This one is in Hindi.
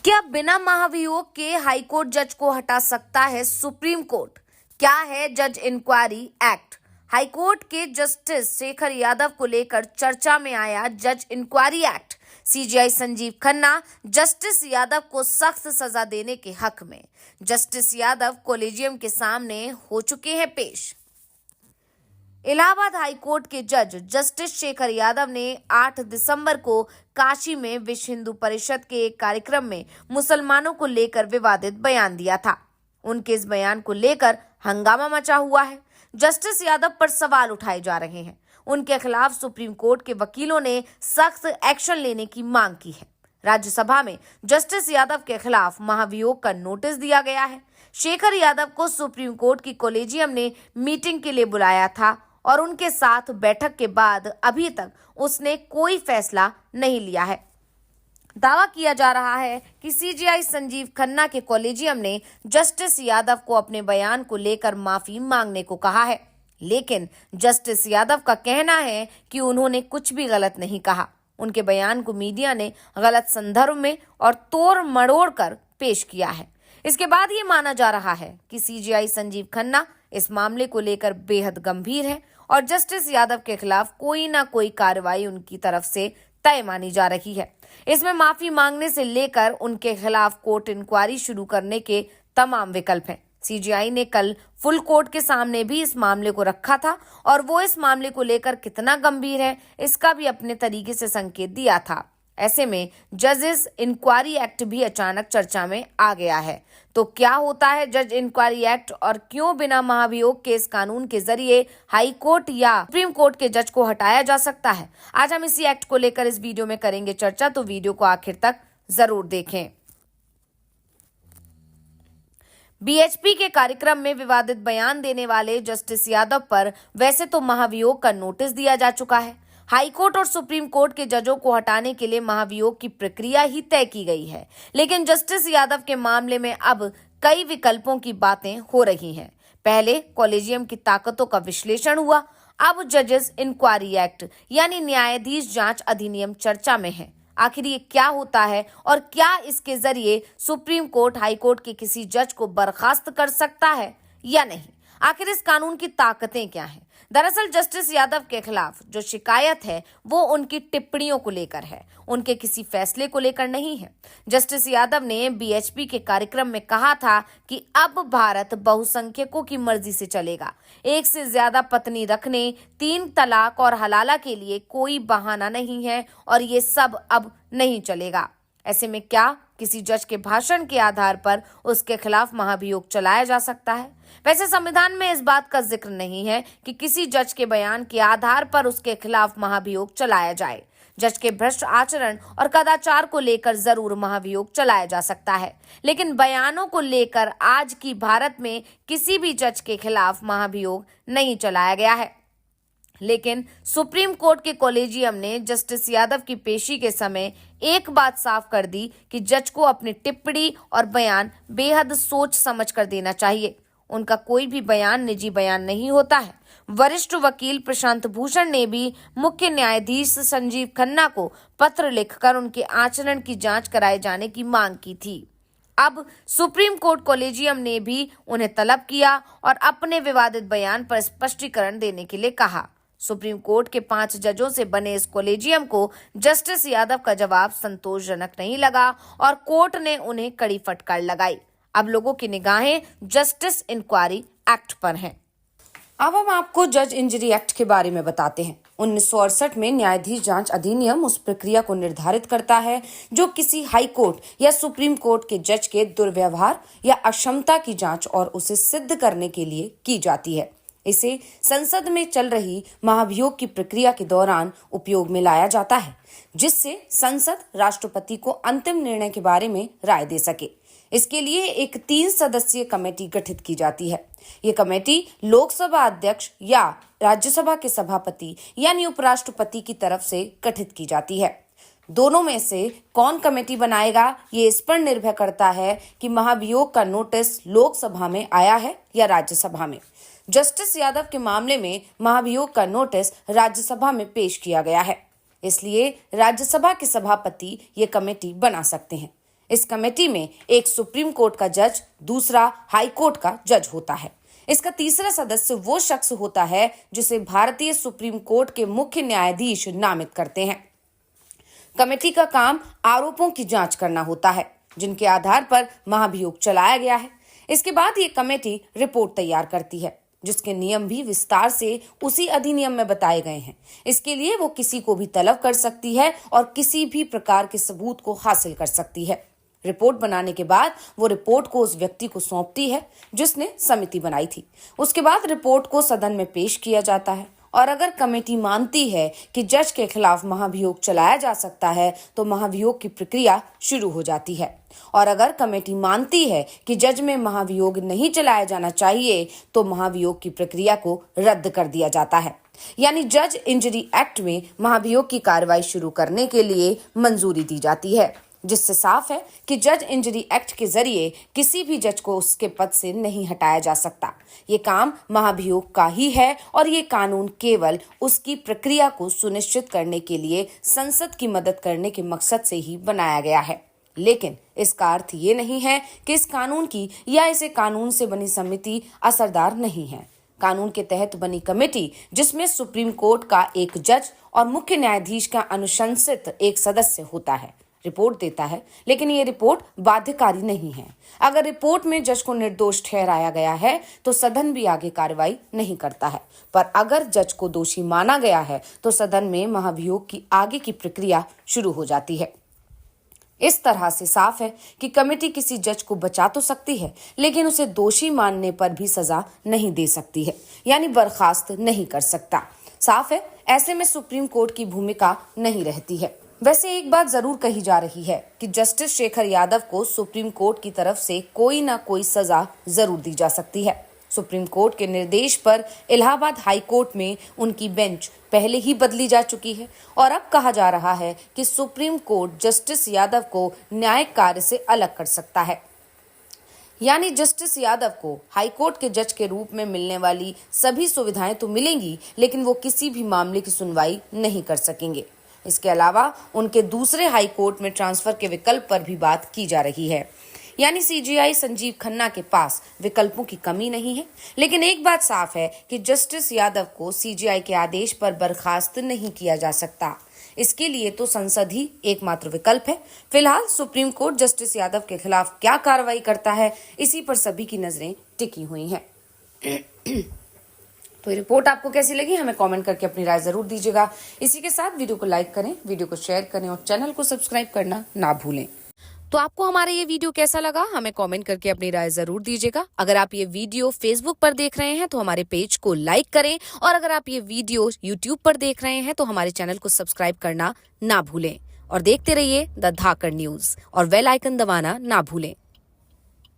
क्या बिना महाभियोग के हाईकोर्ट जज को हटा सकता है सुप्रीम कोर्ट? क्या है जज इंक्वायरी एक्ट? हाईकोर्ट के जस्टिस शेखर यादव को लेकर चर्चा में आया जज inquiry act. CJI Sanjiv Khanna justice Yadav को सख्त सजा देने के हक में। जस्टिस यादव कोलेजियम के सामने हो चुके हैं पेश। इलाहाबाद हाईकोर्ट के जज जस्टिस शेखर यादव ने 8 दिसंबर को काशी में विश्व हिंदू परिषद के एक कार्यक्रम में मुसलमानों को लेकर विवादित बयान दिया था। उनके इस बयान को लेकर हंगामा मचा हुआ है। जस्टिस यादव पर सवाल उठाए जा रहे हैं। उनके खिलाफ सुप्रीम कोर्ट के वकीलों ने सख्त एक्शन लेने की मांग की है। राज्यसभा में जस्टिस यादव के खिलाफ महाभियोग का नोटिस दिया गया है। शेखर यादव को सुप्रीम कोर्ट की कोलेजियम ने मीटिंग के लिए बुलाया था और उनके साथ बैठक के बाद अभी तक उसने कोई फैसला नहीं लिया है। दावा किया जा रहा है कि सीजीआई संजीव खन्ना के कोलेजियम ने जस्टिस यादव को अपने बयान को लेकर माफी मांगने को कहा है, लेकिन जस्टिस यादव का कहना है कि उन्होंने कुछ भी गलत नहीं कहा। उनके बयान को मीडिया ने गलत संदर्भ में और तोड़ मरोड़ कर पेश किया है। इसके बाद ये माना जा रहा है कि सीजीआई संजीव खन्ना इस मामले को लेकर बेहद गंभीर है और जस्टिस यादव के खिलाफ कोई ना कोई कार्रवाई उनकी तरफ से तय मानी जा रही है। इसमें माफी मांगने से लेकर उनके खिलाफ कोर्ट इंक्वायरी शुरू करने के तमाम विकल्प हैं। सीजीआई ने कल फुल कोर्ट के सामने भी इस मामले को रखा था और वो इस मामले को लेकर कितना गंभीर है इसका भी अपने तरीके से संकेत दिया था। ऐसे में जजेस इंक्वायरी एक्ट भी अचानक चर्चा में आ गया है। तो क्या होता है जज इंक्वायरी एक्ट और क्यों बिना महाभियोग के इस कानून के जरिए हाई कोर्ट या सुप्रीम कोर्ट के जज को हटाया जा सकता है? आज हम इसी एक्ट को लेकर इस वीडियो में करेंगे चर्चा, तो वीडियो को आखिर तक जरूर देखें। बीएचपी के कार्यक्रम में विवादित बयान देने वाले जस्टिस यादव पर वैसे तो महाभियोग का नोटिस दिया जा चुका है। हाईकोर्ट और सुप्रीम कोर्ट के जजों को हटाने के लिए महाभियोग की प्रक्रिया ही तय की गई है, लेकिन जस्टिस यादव के मामले में अब कई विकल्पों की बातें हो रही हैं। पहले कॉलेजियम की ताकतों का विश्लेषण हुआ, अब जजेस इंक्वायरी एक्ट यानी न्यायाधीश जांच अधिनियम चर्चा में है। आखिर ये क्या होता है और क्या इसके जरिए सुप्रीम कोर्ट हाईकोर्ट के किसी जज को बर्खास्त कर सकता है या नहीं? आखिर इस कानून की ताकतें क्या हैं? दरअसल जस्टिस यादव के खिलाफ जो शिकायत है वो उनकी टिप्पणियों को लेकर है, उनके किसी फैसले को लेकर नहीं है। जस्टिस यादव ने बीएचपी के कार्यक्रम में कहा था कि अब भारत बहुसंख्यकों की मर्जी से चलेगा। एक से ज्यादा पत्नी रखने, 3 तलाक और हलाला के लिए कोई बहाना नहीं है और ये सब अब नहीं चलेगा। ऐसे में क्या किसी जज के भाषण के आधार पर उसके खिलाफ महाभियोग चलाया जा सकता है? वैसे संविधान में इस बात का जिक्र नहीं है कि किसी जज के बयान के आधार पर उसके खिलाफ महाभियोग चलाया जाए। जज के भ्रष्ट आचरण और कदाचार को लेकर जरूर महाभियोग चलाया जा सकता है, लेकिन बयानों को लेकर आज की भारत में किसी भी जज के खिलाफ महाभियोग नहीं चलाया गया है। लेकिन सुप्रीम कोर्ट के कॉलेजियम ने जस्टिस यादव की पेशी के समय एक बात साफ कर दी कि जज को अपनी टिप्पणी और बयान बेहद सोच समझ कर देना चाहिए। उनका कोई भी बयान निजी बयान नहीं होता है। वरिष्ठ वकील प्रशांत भूषण ने भी मुख्य न्यायाधीश संजीव खन्ना को पत्र लिखकर उनके आचरण की जांच कराए जाने की मांग की थी। अब सुप्रीम कोर्ट कॉलेजियम ने भी उन्हें तलब किया और अपने विवादित बयान पर स्पष्टीकरण देने के लिए कहा। सुप्रीम कोर्ट के 5 जजों से बने इस कॉलेजियम को जस्टिस यादव का जवाब संतोषजनक नहीं लगा और कोर्ट ने उन्हें कड़ी फटकार लगाई। अब लोगों की निगाहें जस्टिस इंक्वायरी एक्ट पर हैं। अब हम आपको जज इंजरी एक्ट के बारे में बताते हैं। 1968 में न्यायाधीश जांच अधिनियम उस प्रक्रिया को निर्धारित करता है जो किसी हाई कोर्ट या सुप्रीम कोर्ट के जज के दुर्व्यवहार या अक्षमता की जांच और उसे सिद्ध करने के लिए की जाती है। इसे संसद में चल रही महाभियोग की प्रक्रिया के दौरान उपयोग में लाया जाता है, जिससे संसद राष्ट्रपति को अंतिम निर्णय के बारे में राय दे सके। इसके लिए एक 3 सदस्यीय कमेटी गठित की जाती है। ये कमेटी लोकसभा अध्यक्ष या राज्यसभा के सभापति यानी उपराष्ट्रपति की तरफ से गठित की जाती है। दोनों में से कौन कमेटी बनाएगा ये इस पर निर्भर करता है कि महाभियोग का नोटिस लोकसभा में आया है या राज्यसभा में। जस्टिस यादव के मामले में महाभियोग का नोटिस राज्यसभा में पेश किया गया है, इसलिए राज्यसभा के सभापति ये कमेटी बना सकते हैं। इस कमेटी में एक सुप्रीम कोर्ट का जज, दूसरा हाई कोर्ट का जज होता है। इसका तीसरा सदस्य वो शख्स होता है जिसे भारतीय सुप्रीम कोर्ट के मुख्य न्यायाधीश नामित करते हैं। कमेटी का काम आरोपों की जांच करना होता है जिनके आधार पर महाभियोग चलाया गया है। इसके बाद ये कमेटी रिपोर्ट तैयार करती है जिसके नियम भी विस्तार से उसी अधिनियम में बताए गए हैं। इसके लिए वो किसी को भी तलब कर सकती है और किसी भी प्रकार के सबूत को हासिल कर सकती है। रिपोर्ट बनाने के बाद वो रिपोर्ट को उस व्यक्ति को सौंपती है जिसने समिति बनाई थी। उसके बाद रिपोर्ट को सदन में पेश किया जाता है और अगर कमेटी मानती है कि जज के खिलाफ महाभियोग चलाया जा सकता है तो महाभियोग की प्रक्रिया शुरू हो जाती है। और अगर कमेटी मानती है कि जज में महाभियोग नहीं चलाया जाना चाहिए तो महाभियोग की प्रक्रिया को रद्द कर दिया जाता है। यानी जज इंजरी एक्ट में महाभियोग की कार्रवाई शुरू करने के लिए मंजूरी दी जाती है, जिससे साफ है कि जज इंजरी एक्ट के जरिए किसी भी जज को उसके पद से नहीं हटाया जा सकता। ये काम महाभियोग का ही है और ये कानून केवल उसकी प्रक्रिया को सुनिश्चित करने के लिए संसद की मदद करने के मकसद से ही बनाया गया है। लेकिन इसका अर्थ ये नहीं है कि इस कानून की या इसे कानून से बनी समिति असरदार नहीं है। कानून के तहत बनी कमेटी, जिसमें सुप्रीम कोर्ट का एक जज और मुख्य न्यायाधीश का अनुशंसित एक सदस्य होता है, रिपोर्ट देता है, लेकिन ये रिपोर्ट बाध्यकारी नहीं है। अगर रिपोर्ट में जज को निर्दोष ठहराया गया है तो सदन भी आगे कार्रवाई नहीं करता है, पर अगर जज को दोषी माना गया है तो सदन में महाभियोग की आगे की प्रक्रिया शुरू हो जाती है। इस तरह से साफ है कि कमेटी किसी जज को बचा तो सकती है लेकिन उसे दोषी मानने पर भी सजा नहीं दे सकती है, यानी बर्खास्त नहीं कर सकता। साफ है, ऐसे में सुप्रीम कोर्ट की भूमिका नहीं रहती है। वैसे एक बात जरूर कही जा रही है कि जस्टिस शेखर यादव को सुप्रीम कोर्ट की तरफ से कोई ना कोई सजा जरूर दी जा सकती है। सुप्रीम कोर्ट के निर्देश पर इलाहाबाद हाई कोर्ट में उनकी बेंच पहले ही बदली जा चुकी है और अब कहा जा रहा है कि सुप्रीम कोर्ट जस्टिस यादव को न्यायिक कार्य से अलग कर सकता है। यानी जस्टिस यादव को हाई कोर्ट के जज के रूप में मिलने वाली सभी सुविधाएं तो मिलेंगी, लेकिन वो किसी भी मामले की सुनवाई नहीं कर सकेंगे। इसके अलावा उनके दूसरे हाई कोर्ट में ट्रांसफर के विकल्प पर भी बात की जा रही है। यानी सीजेआई संजीव खन्ना के पास विकल्पों की कमी नहीं है। लेकिन एक बात साफ है कि जस्टिस यादव को सीजेआई के आदेश पर बर्खास्त नहीं किया जा सकता। इसके लिए तो संसद ही एकमात्र विकल्प है। फिलहाल सुप्रीम कोर्ट जस्टिस यादव के खिलाफ क्या कार्रवाई करता है, इसी पर सभी की नजरें टिकी हुई हैं। तो ये रिपोर्ट आपको कैसी लगी, हमें कमेंट करके अपनी राय जरूर दीजिएगा। इसी के साथ वीडियो को लाइक करें, वीडियो को शेयर करें और चैनल को सब्सक्राइब करना ना भूलें। तो आपको हमारा ये वीडियो कैसा लगा, हमें कमेंट करके अपनी राय जरूर दीजिएगा। अगर आप ये वीडियो फेसबुक पर देख रहे हैं तो हमारे पेज को लाइक करें और अगर आप ये वीडियो यूट्यूब पर देख रहे हैं तो हमारे चैनल को सब्सक्राइब करना ना भूलें और देखते रहिए द धाकड़ न्यूज और बेल आइकन दबाना ना भूलें।